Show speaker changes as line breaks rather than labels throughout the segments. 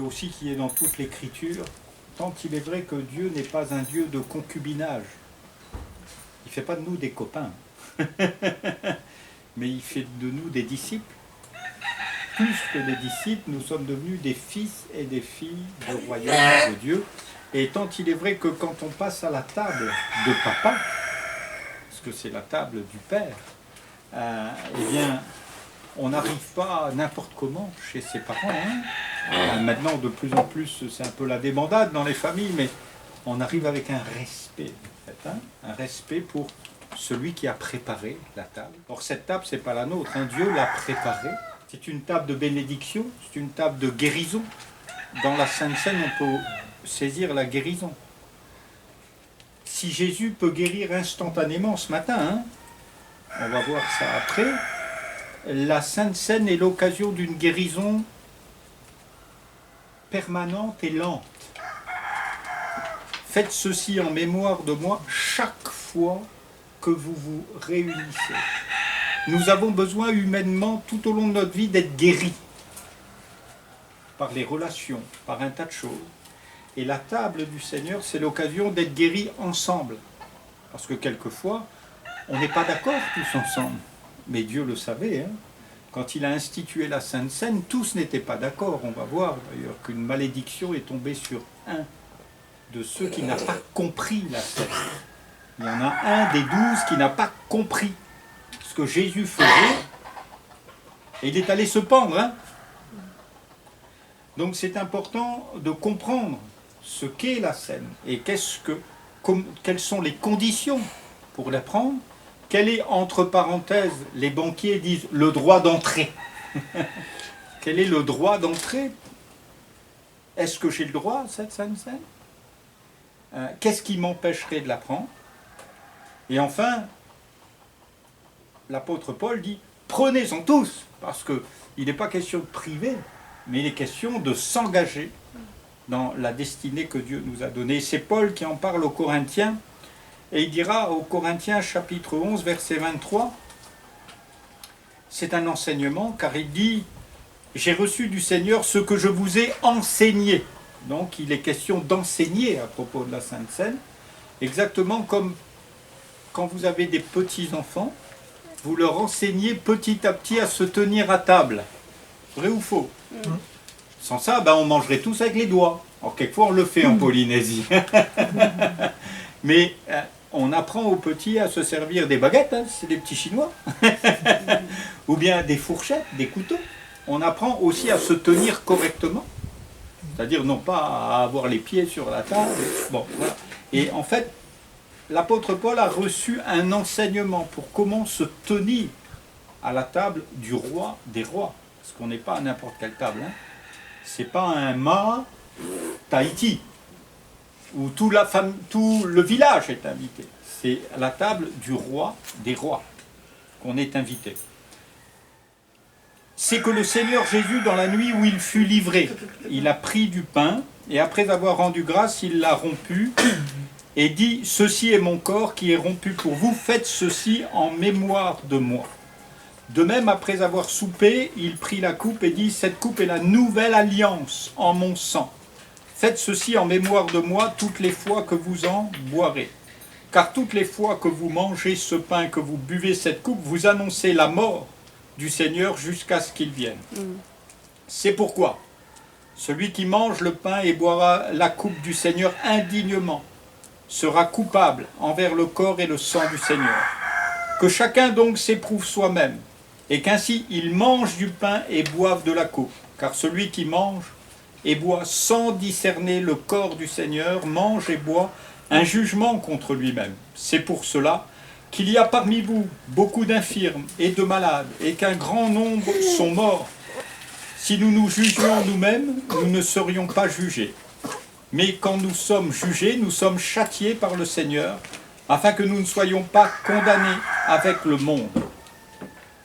aussi qui est dans toute l'Écriture, tant il est vrai que Dieu n'est pas un Dieu de concubinage. Il ne fait pas de nous des copains, mais il fait de nous des disciples. Plus que des disciples, nous sommes devenus des fils et des filles du royaume de Dieu. Et tant il est vrai que quand on passe à la table de papa, parce que c'est la table du Père, eh bien, on n'arrive pas n'importe comment chez ses parents. Maintenant, de plus en plus, c'est un peu la débandade dans les familles, mais on arrive avec un respect, en fait, un respect pour celui qui a préparé la table. Or, cette table, c'est pas la nôtre, Dieu l'a préparée. C'est une table de bénédiction, c'est une table de guérison. Dans la Sainte Seine, on peut saisir la guérison. Si Jésus peut guérir instantanément ce matin, on va voir ça après, la Sainte Seine est l'occasion d'une guérison permanente et lente. Faites ceci en mémoire de moi chaque fois que vous vous réunissez. Nous avons besoin humainement, tout au long de notre vie, d'être guéris par les relations, par un tas de choses. Et la table du Seigneur, c'est l'occasion d'être guéris ensemble. Parce que quelquefois, on n'est pas d'accord tous ensemble. Mais Dieu le savait. Quand il a institué la Sainte Seine, tous n'étaient pas d'accord. On va voir d'ailleurs qu'une malédiction est tombée sur un de ceux qui n'a pas compris la Seine. Il y en a un des 12 qui n'a pas compris ce que Jésus faisait, et il est allé se pendre. Donc c'est important de comprendre ce qu'est la Seine, et quelles sont les conditions pour la prendre. Quel est, entre parenthèses, les banquiers disent, le droit d'entrée. Quel est le droit d'entrée? Est-ce que j'ai le droit à cette Sainte Seine? Qu'est-ce qui m'empêcherait de la prendre? Et enfin, l'apôtre Paul dit, prenez-en tous, parce qu'il n'est pas question de priver, mais il est question de s'engager dans la destinée que Dieu nous a donnée. C'est Paul qui en parle aux Corinthiens, et il dira aux Corinthiens chapitre 11, verset 23, c'est un enseignement, car il dit, j'ai reçu du Seigneur ce que je vous ai enseigné. Donc il est question d'enseigner à propos de la Sainte Seine, exactement comme quand vous avez des petits-enfants, vous leur enseignez petit à petit à se tenir à table. Vrai ou faux? Sans ça, on mangerait tous avec les doigts. Alors quelquefois on le fait en Polynésie. Mais on apprend aux petits à se servir des baguettes, c'est des petits Chinois. Ou bien des fourchettes, des couteaux. On apprend aussi à se tenir correctement. C'est-à-dire non pas à avoir les pieds sur la table. Bon, voilà. Et en fait, l'apôtre Paul a reçu un enseignement pour comment se tenir à la table du roi des rois. Parce qu'on n'est pas à n'importe quelle table. C'est pas un mât Tahiti où tout le village est invité. C'est à la table du roi des rois qu'on est invité. C'est que le Seigneur Jésus, dans la nuit où il fut livré, il a pris du pain et après avoir rendu grâce, il l'a rompu et dit, ceci est mon corps qui est rompu pour vous, faites ceci en mémoire de moi. De même, après avoir soupé, il prit la coupe et dit, cette coupe est la nouvelle alliance en mon sang. Faites ceci en mémoire de moi toutes les fois que vous en boirez. Car toutes les fois que vous mangez ce pain, que vous buvez cette coupe, vous annoncez la mort du Seigneur jusqu'à ce qu'il vienne. C'est pourquoi celui qui mange le pain et boira la coupe du Seigneur indignement sera coupable envers le corps et le sang du Seigneur. Que chacun donc s'éprouve soi-même, et qu'ainsi il mange du pain et boive de la coupe. Car celui qui mange et boit sans discerner le corps du Seigneur mange et boit un jugement contre lui-même. C'est pour cela qu'il y a parmi vous beaucoup d'infirmes et de malades, et qu'un grand nombre sont morts. Si nous nous jugions nous-mêmes, nous ne serions pas jugés. Mais quand nous sommes jugés, nous sommes châtiés par le Seigneur, afin que nous ne soyons pas condamnés avec le monde.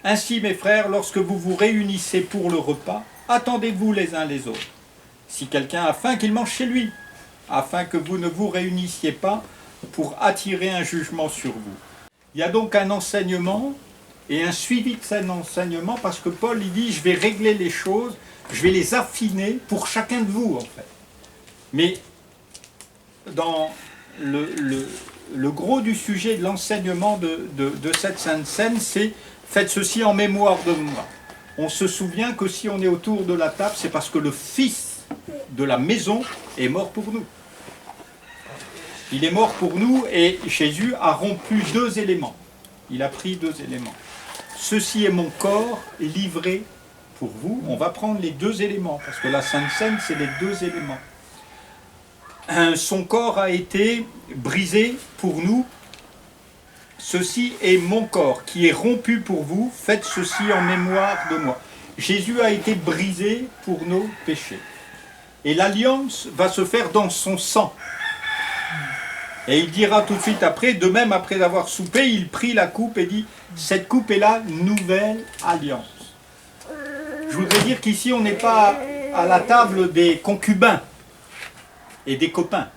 Ainsi, mes frères, lorsque vous vous réunissez pour le repas, attendez-vous les uns les autres. Si quelqu'un a faim, qu'il mange chez lui, afin que vous ne vous réunissiez pas pour attirer un jugement sur vous. Il y a donc un enseignement et un suivi de cet enseignement, parce que Paul il dit, je vais régler les choses je vais les affiner pour chacun de vous, en fait. Mais dans le gros du sujet de l'enseignement de cette Sainte Seine, c'est « Faites ceci en mémoire de moi ». On se souvient que si on est autour de la table, c'est parce que le Fils de la maison est mort pour nous. Il est mort pour nous et Jésus a rompu 2 éléments. Il a pris 2 éléments. Ceci est mon corps livré pour vous. On va prendre les 2 éléments, parce que la Sainte Seine, c'est les 2 éléments. Son corps a été brisé pour nous. Ceci est mon corps qui est rompu pour vous. Faites ceci en mémoire de moi. Jésus a été brisé pour nos péchés. Et l'alliance va se faire dans son sang. Et il dira tout de suite après, de même après avoir soupé, il prit la coupe et dit, cette coupe est la nouvelle alliance. Je voudrais dire qu'ici on n'est pas à la table des concubins et des copains.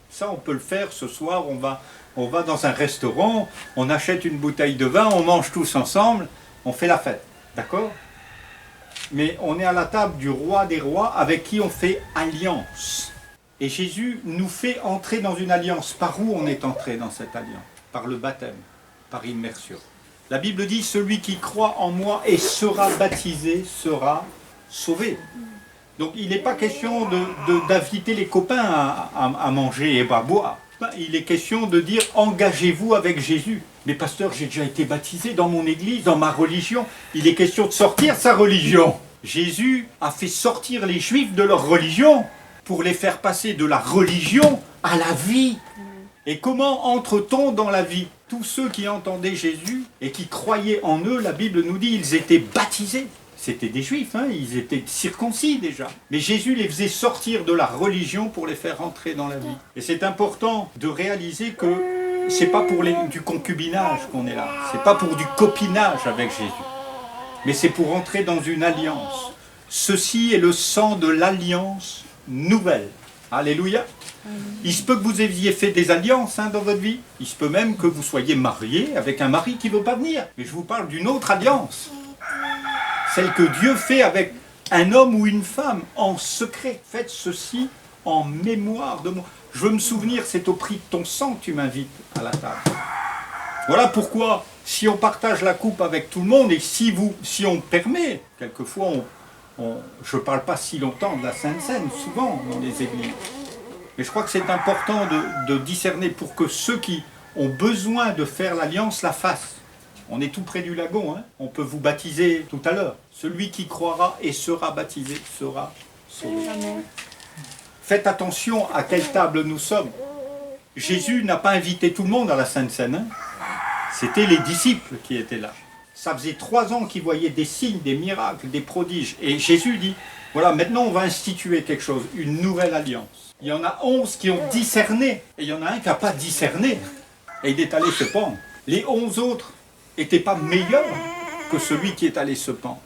Ça on peut le faire ce soir, on va dans un restaurant, on achète une bouteille de vin, on mange tous ensemble, on fait la fête, d'accord? Mais on est à la table du roi des rois avec qui on fait alliance. Et Jésus nous fait entrer dans une alliance. Par où on est entré dans cette alliance? Par le baptême, par immersion. La Bible dit, celui qui croit en moi et sera baptisé sera sauvé. Donc il n'est pas question d'inviter les copains à manger et à boire. Il est question de dire, engagez-vous avec Jésus. Mais pasteur, j'ai déjà été baptisé dans mon église, dans ma religion. Il est question de sortir sa religion. Jésus a fait sortir les Juifs de leur religion pour les faire passer de la religion à la vie. Et comment entre-t-on dans la vie? Tous ceux qui entendaient Jésus et qui croyaient en eux, la Bible nous dit, ils étaient baptisés. C'était des Juifs, hein, ils étaient circoncis déjà. Mais Jésus les faisait sortir de la religion pour les faire entrer dans la vie. Et c'est important de réaliser que c'est pas pour du concubinage qu'on est là. C'est pas pour du copinage avec Jésus. Mais c'est pour entrer dans une alliance. Ceci est le sang de l'alliance nouvelle. Alléluia. Il se peut que vous ayez fait des alliances dans votre vie. Il se peut même que vous soyez marié avec un mari qui ne veut pas venir. Mais je vous parle d'une autre alliance. Celle que Dieu fait avec un homme ou une femme en secret. Faites ceci en mémoire de moi. Je veux me souvenir, c'est au prix de ton sang que tu m'invites à la table. Voilà pourquoi, si on partage la coupe avec tout le monde, et si on permet, quelquefois, je ne parle pas si longtemps de la Sainte Seine, souvent dans les églises. Mais je crois que c'est important de discerner pour que ceux qui ont besoin de faire l'alliance la fassent. On est tout près du lagon, hein. On peut vous baptiser tout à l'heure. Celui qui croira et sera baptisé sera sauvé. Faites attention à quelle table nous sommes. Jésus n'a pas invité tout le monde à la Sainte Seine. Hein. C'était les disciples qui étaient là. Ça faisait 3 ans qu'ils voyaient des signes, des miracles, des prodiges. Et Jésus dit, voilà, maintenant on va instituer quelque chose, une nouvelle alliance. Il y en a 11 qui ont discerné, et il y en a un qui n'a pas discerné. Et il est allé se pendre. Les 11 autres n'étaient pas meilleurs que celui qui est allé se pendre.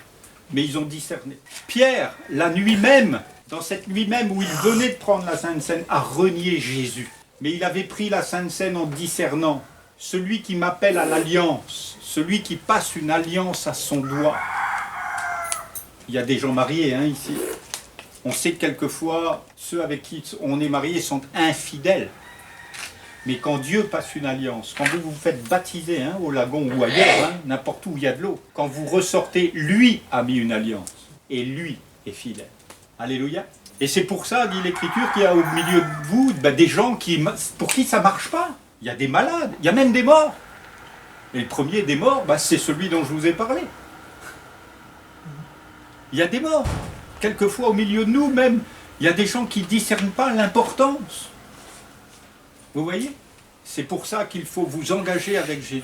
Mais ils ont discerné. Pierre, la nuit même, dans cette nuit même où il venait de prendre la Sainte Seine, a renié Jésus. Mais il avait pris la Sainte Seine en discernant. Celui qui m'appelle à l'alliance, celui qui passe une alliance à son doigt. Il y a des gens mariés ici. On sait que quelquefois, ceux avec qui on est marié sont infidèles. Mais quand Dieu passe une alliance, quand vous vous faites baptiser au lagon ou ailleurs, n'importe où il y a de l'eau, quand vous ressortez, lui a mis une alliance. Et lui est fidèle. Alléluia. Et c'est pour ça, dit l'Écriture, qu'il y a au milieu de vous des gens pour qui ça ne marche pas. Il y a des malades, il y a même des morts. Et le premier des morts, c'est celui dont je vous ai parlé. Il y a des morts. Quelquefois, au milieu de nous, même, il y a des gens qui ne discernent pas l'importance. Vous voyez? C'est pour ça qu'il faut vous engager avec Jésus.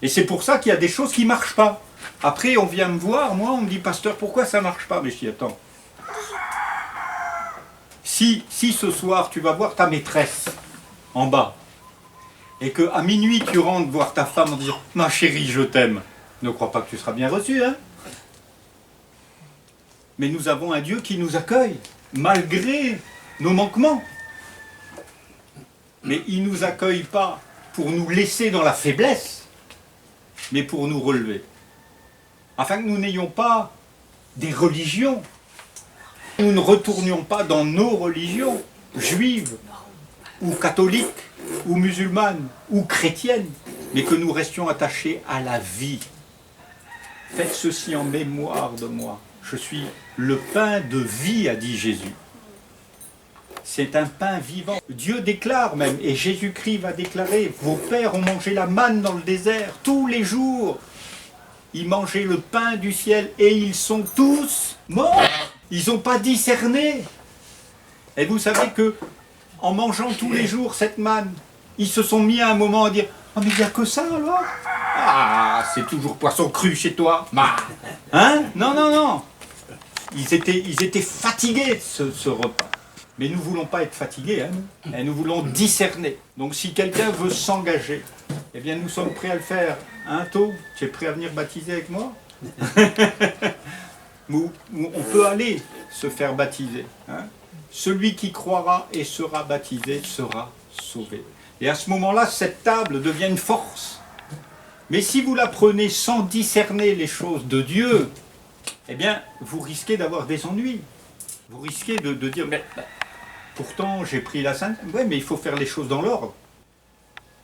Et c'est pour ça qu'il y a des choses qui ne marchent pas. Après, on vient me voir, moi, on me dit, pasteur, pourquoi ça ne marche pas? Mais je dis, attends. Si ce soir, tu vas voir ta maîtresse en bas, et qu'à minuit, tu rentres voir ta femme en disant « Ma chérie, je t'aime », ne crois pas que tu seras bien reçu, hein? Mais nous avons un Dieu qui nous accueille, malgré nos manquements. Mais il ne nous accueille pas pour nous laisser dans la faiblesse, mais pour nous relever. Afin que nous n'ayons pas des religions. Nous ne retournions pas dans nos religions, juives, ou catholiques, ou musulmanes, ou chrétiennes, mais que nous restions attachés à la vie. Faites ceci en mémoire de moi. Je suis le pain de vie, a dit Jésus. C'est un pain vivant. Dieu déclare même, et Jésus-Christ va déclarer, vos pères ont mangé la manne dans le désert tous les jours. Ils mangeaient le pain du ciel et ils sont tous morts. Ils n'ont pas discerné. Et vous savez que en mangeant tous les jours cette manne, ils se sont mis à un moment à dire « Ah, mais il n'y a que ça alors ?»« Ah, c'est toujours poisson cru chez toi. » Hein? Non, non, non. Ils étaient fatigués, ce repas. Mais nous ne voulons pas être fatigués, hein, et nous voulons discerner. Donc si quelqu'un veut s'engager, eh bien nous sommes prêts à le faire. Hein, To, tu es prêt à venir baptiser avec moi? On peut aller se faire baptiser. Hein. Celui qui croira et sera baptisé sera sauvé. Et à ce moment-là, cette table devient une force. Mais si vous la prenez sans discerner les choses de Dieu, eh bien, vous risquez d'avoir des ennuis. Vous risquez de dire, mais pourtant j'ai pris la Sainte. Oui, mais il faut faire les choses dans l'ordre.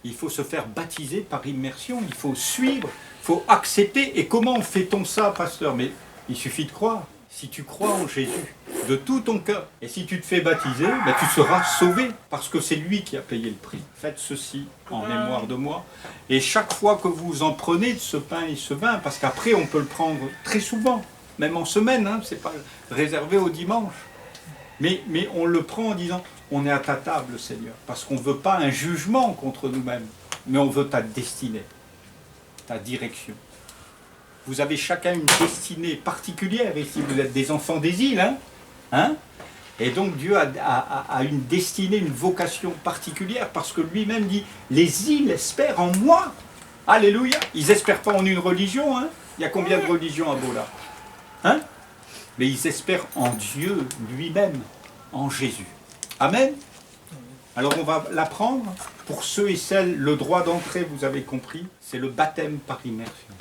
Il faut se faire baptiser par immersion, il faut suivre, il faut accepter. Et comment fait-on ça, pasteur? Mais il suffit de croire. Si tu crois en Jésus de tout ton cœur, et si tu te fais baptiser, ben tu seras sauvé, parce que c'est lui qui a payé le prix. Faites ceci en mémoire de moi. Et chaque fois que vous en prenez de ce pain et ce vin, parce qu'après on peut le prendre très souvent, même en semaine, hein, c'est pas réservé au dimanche. Mais on le prend en disant, on est à ta table, Seigneur, parce qu'on ne veut pas un jugement contre nous-mêmes, mais on veut ta destinée, ta direction. Vous avez chacun une destinée particulière ici, vous êtes des enfants des îles, hein? Et donc Dieu a une destinée, une vocation particulière, parce que lui-même dit, les îles espèrent en moi. Alléluia. Ils n'espèrent pas en une religion, hein? Il y a combien de religions à Bola? Hein? Mais ils espèrent en Dieu lui-même, en Jésus. Amen. Alors on va l'apprendre. Pour ceux et celles, le droit d'entrée, vous avez compris, c'est le baptême par immersion.